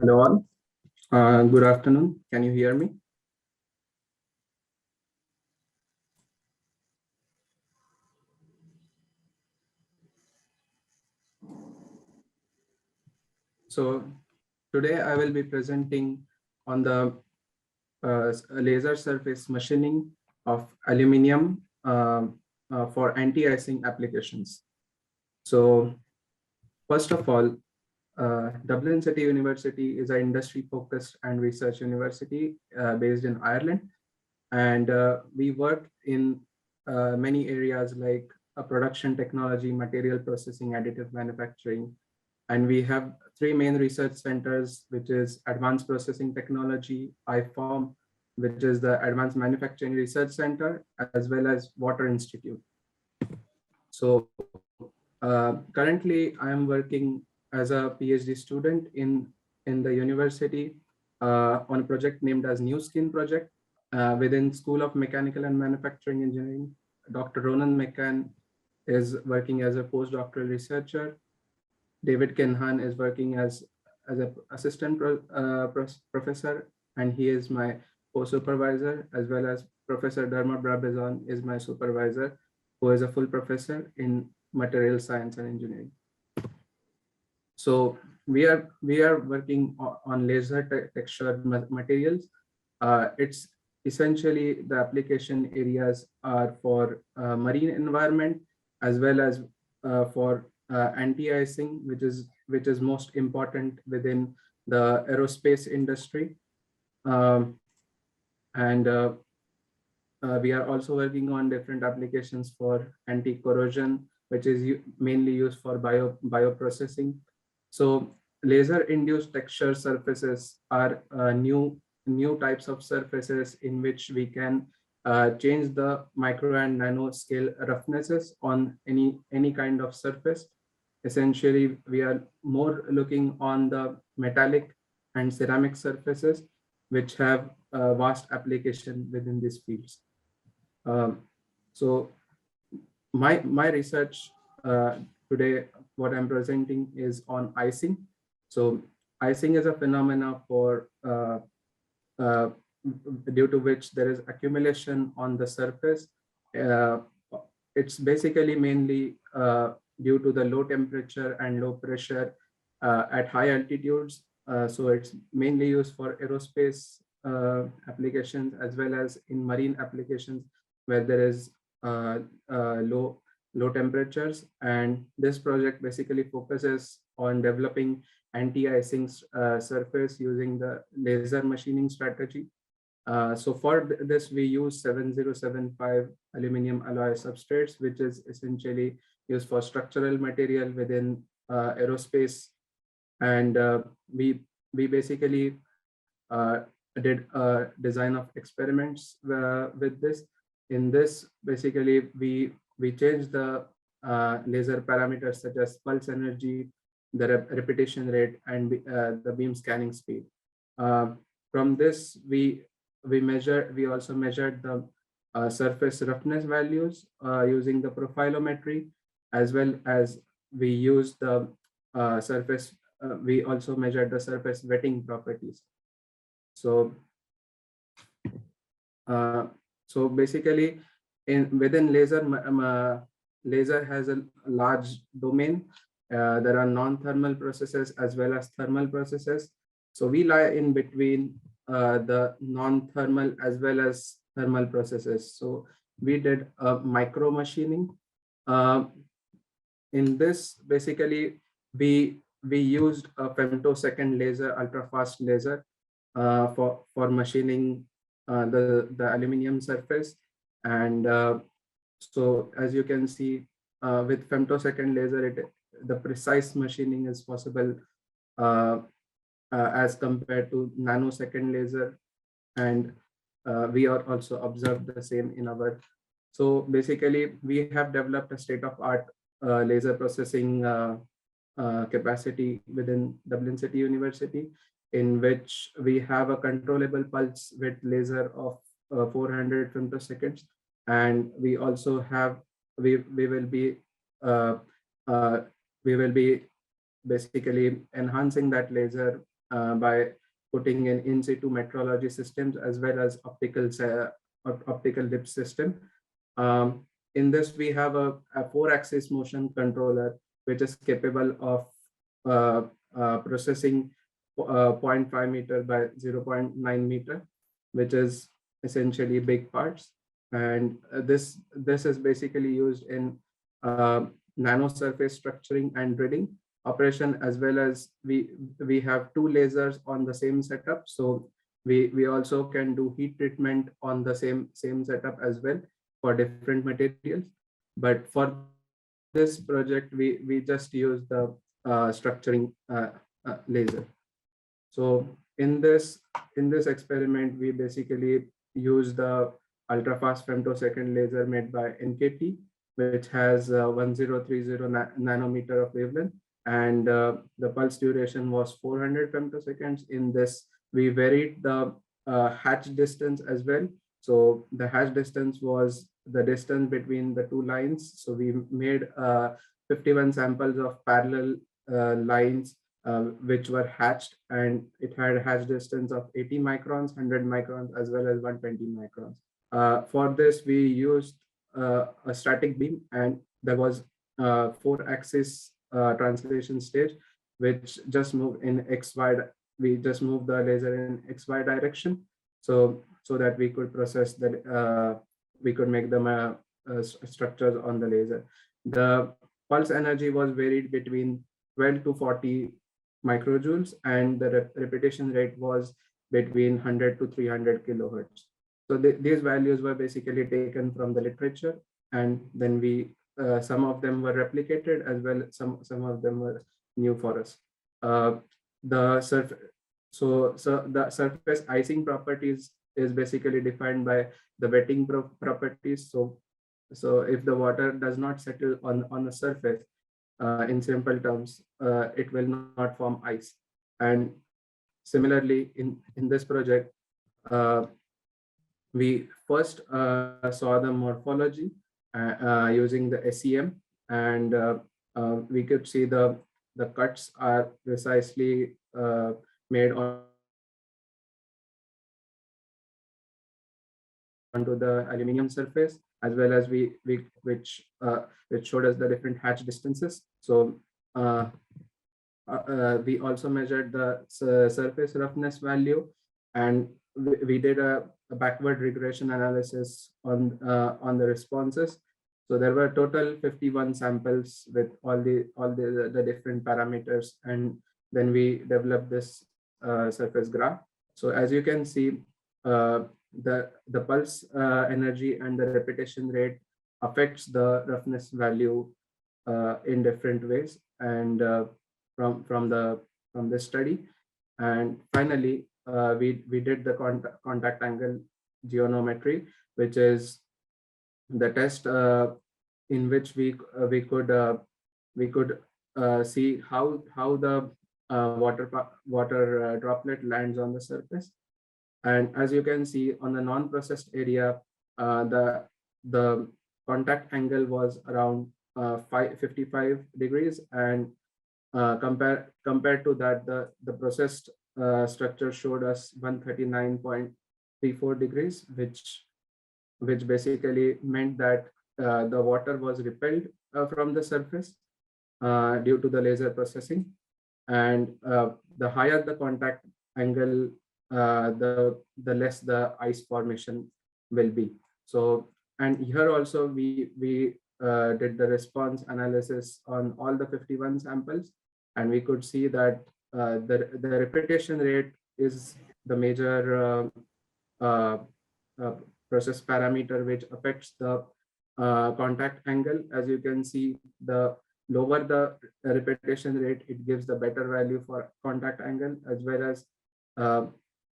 Hello all. Good afternoon. Can you hear me? So today I will be presenting on the laser surface machining of aluminium for anti-icing applications. So first of all, Dublin City University is an industry-focused and research university based in Ireland. And we work in many areas like production technology, material processing, additive manufacturing. And we have three main research centers, which is Advanced Processing Technology, IFORM, which is the Advanced Manufacturing Research Center, as well as Water Institute. So currently, I am working as a PhD student in the university on a project named as New Skin Project within School of Mechanical and Manufacturing Engineering. Dr. Ronan McCann is working as a postdoctoral researcher. David Kenhan is working as an assistant professor, and he is my co-supervisor, as well as Professor Dharma Brabazon is my supervisor, who is a full professor in material science and engineering. So we are working on laser textured materials. It's essentially the application areas are for marine environment, as well as for anti-icing, which is most important within the aerospace industry. And we are also working on different applications for anti-corrosion, which is mainly used for bioprocessing. So laser-induced texture surfaces are new types of surfaces in which we can change the micro and nano scale roughnesses on any kind of surface. Essentially, we are more looking on the metallic and ceramic surfaces, which have vast application within these fields. So my research today, what I'm presenting is on icing. So icing is a phenomena for due to which there is accumulation on the surface. It's basically mainly due to the low temperature and low pressure at high altitudes. So it's mainly used for aerospace applications, as well as in marine applications where there is low temperatures. And this project basically focuses on developing anti-icing surface using the laser machining strategy. So for this, we use 7075 aluminum alloy substrates, which is essentially used for structural material within aerospace. And we basically did a design of experiments with this. In this, basically, we changed the laser parameters such as pulse energy, the repetition rate, and the beam scanning speed. From this, we also measured the surface roughness values using the profilometry, as well as we used the surface. We also measured the surface wetting properties. So, so basically, within laser, laser has a large domain. There are non-thermal processes as well as thermal processes. So we lie in between the non-thermal as well as thermal processes. So we did micro machining. In this, basically, we used a femtosecond laser, ultra-fast laser, for machining the aluminum surface. And so as you can see, with femtosecond laser, the precise machining is possible as compared to nanosecond laser. And we are also observed the same in our. So basically, we have developed a state-of-art laser processing capacity within Dublin City University, in which we have a controllable pulse width laser of 400 femtoseconds. And we also have, we will be basically enhancing that laser by putting in situ metrology systems as well as optical dip system. In this, we have a 4-axis motion controller, which is capable of processing 0.5 meter by 0.9 meter, which is essentially big parts. And this is basically used in nano surface structuring and drilling operation, as well as we have 2 lasers on the same setup. So we also can do heat treatment on the same setup as well for different materials. But for this project, we just use the structuring laser. So in this experiment, we basically use the ultra fast femtosecond laser made by NKT, which has 1030 nanometer of wavelength, and the pulse duration was 400 femtoseconds. In this, we varied the hatch distance as well. So the hatch distance was the distance between the 2 lines. So we made 51 samples of parallel lines which were hatched, and it had a hatch distance of 80 microns, 100 microns, as well as 120 microns. For this, we used a static beam, and there was 4-axis translation stage, which just moved in XY. We just moved the laser in XY direction, so that we could process that. We could make them structures on the laser. The pulse energy was varied between 12 to 40 microjoules, and the repetition rate was between 100 to 300 kilohertz. So these values were basically taken from the literature, and then we some of them were replicated as well. Some of them were new for us. The surface icing properties is basically defined by the wetting properties. So if the water does not settle on the surface, in simple terms, it will not form ice. And similarly, in this project, we first saw the morphology using the SEM, and we could see the cuts are precisely made onto the aluminum surface, as well as which showed us the different hatch distances. So we also measured the surface roughness value, and we did a backward regression analysis on the responses. So there were total 51 samples with all the different parameters, and then we developed this surface graph. So as you can see, the pulse energy and the repetition rate affects the roughness value in different ways, and from this study. And finally, we did the contact angle geometry, which is the test in which we could see how the water droplet lands on the surface. And as you can see on the non-processed area, the contact angle was around 55 degrees, and compared to that, the processed structure showed us 139.34 degrees, which basically meant that the water was repelled from the surface due to the laser processing. And the higher the contact angle, the less the ice formation will be. So, and here also we did the response analysis on all the 51 samples, and we could see that the repetition rate is the major process parameter which affects the contact angle. As you can see, the lower the repetition rate, it gives the better value for contact angle, as well as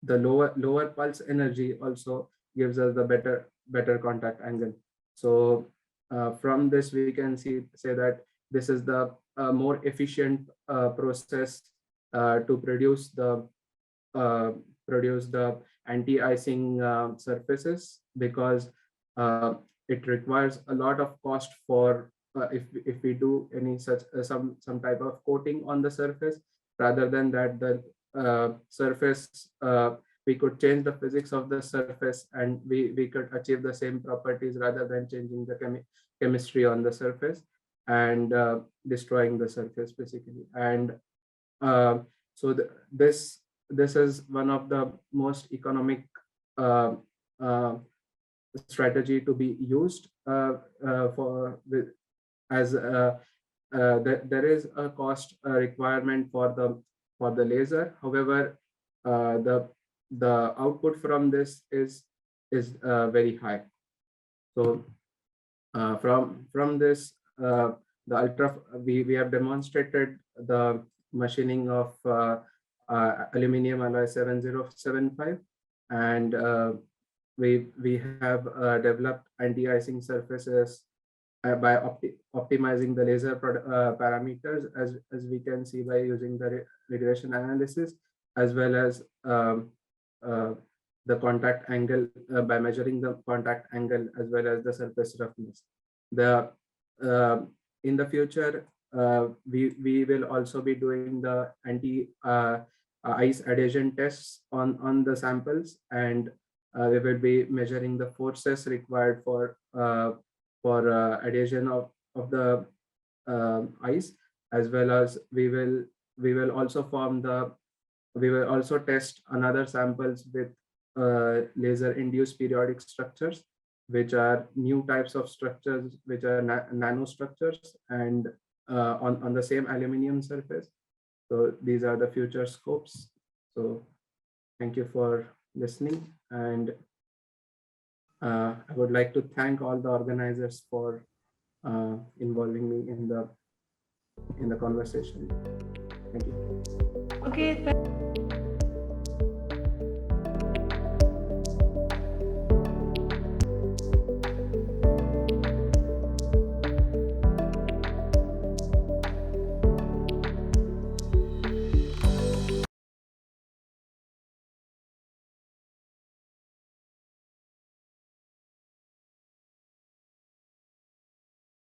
the lower pulse energy also gives us the better contact angle. So from this, we can say that this is the more efficient process to produce the anti-icing surfaces, because it requires a lot of cost for if we do any such some type of coating on the surface. Rather than that, surface, we could change the physics of the surface, and we could achieve the same properties rather than changing the chemistry on the surface and destroying the surface basically. And so this is one of the most economic uh, uh, strategy to be used for as there is a cost requirement for the laser. However, the output from this is very high. So from this, the ultra we have demonstrated the machining of aluminum alloy 7075, and we have developed anti-icing surfaces by optimizing the laser parameters, as we can see by using the regression analysis, as well as uh, the contact angle by measuring the contact angle, as well as the surface roughness. The in the future, we will also be doing the anti-ice adhesion tests on the samples, and we will be measuring the forces required for adhesion of the ice, as well as we will also test another samples with laser induced periodic structures, which are new types of structures, which are nanostructures, and on the same aluminum surface. So these are the future scopes. So thank you for listening, and I would like to thank all the organizers for involving me in the conversation. Thank you. Okay.